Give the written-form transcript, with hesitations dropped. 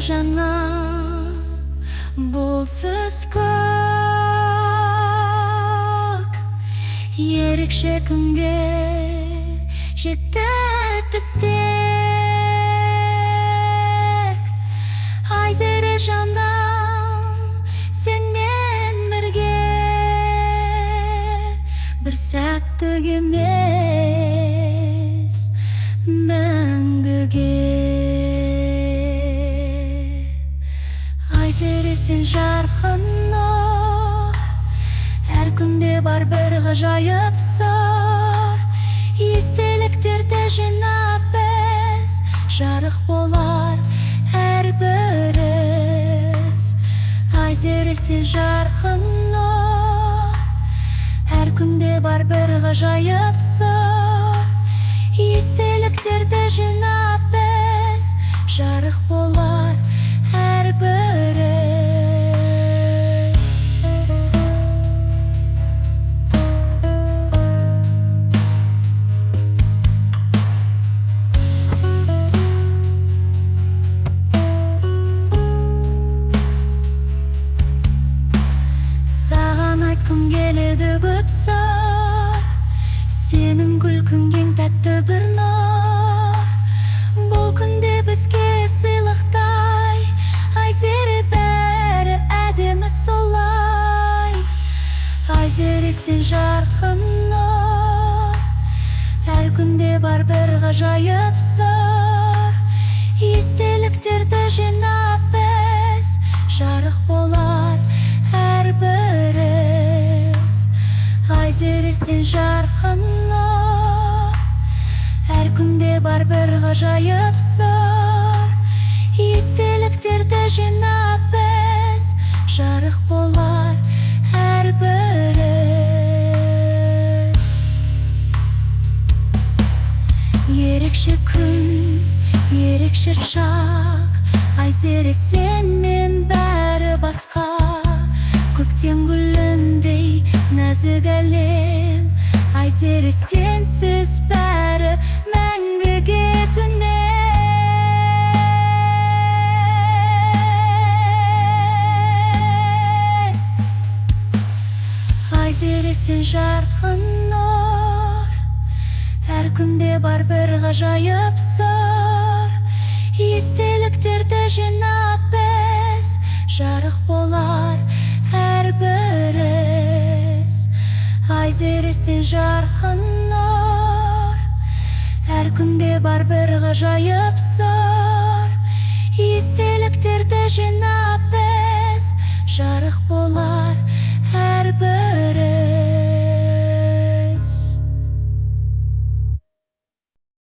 жаңа бұлтсыз көк ерекше күнге жетті тістер. Айзере жаным сенен бірге бір сәттік емес мәңгіге. Айзере сен жарқын нұр, әр күнде бар бір ғажайып сыр. Естеліктерді жинап біз жарық болар әрбіріміз. Айзере сен жарқын нұр, әр күнде бар бір ғажайып сыр. Естеліктерді жинап біз жарық болар әрбіріміз. Саған айтқым келеді көп сыр, сенің күлкің ең тәтті бір нұр. Бұл күнде бізге сыйлықтай, Айзере бәрі әдемі солай. Айзере сен жарқын нұр, әр күнде бар бір ғажайып сыр. Естеліктерді жинап біз жарық болар әрбіріміз. Айзере сен жарқын нұр, әр күнде бар бір ғажайып сыр. Естеліктерді жинап біз жарық болар әрбіріміз. Ерекше күн, ерекше шақ, Айзере сенмен бәрі басқа. Көктем гүліндей нәзік әлем, Айзере сенсіз бәрі мәңгіге түнек. Айзере сен жарқын нұр, әр күнде бар бір ғажайып сыр. Естеліктерді жинап біз жарық болар әрбіріміз. Айзере сен жарқын нұр, әр күнде бар бір ғажайып сыр. Естеліктерді жинап біз жарық болар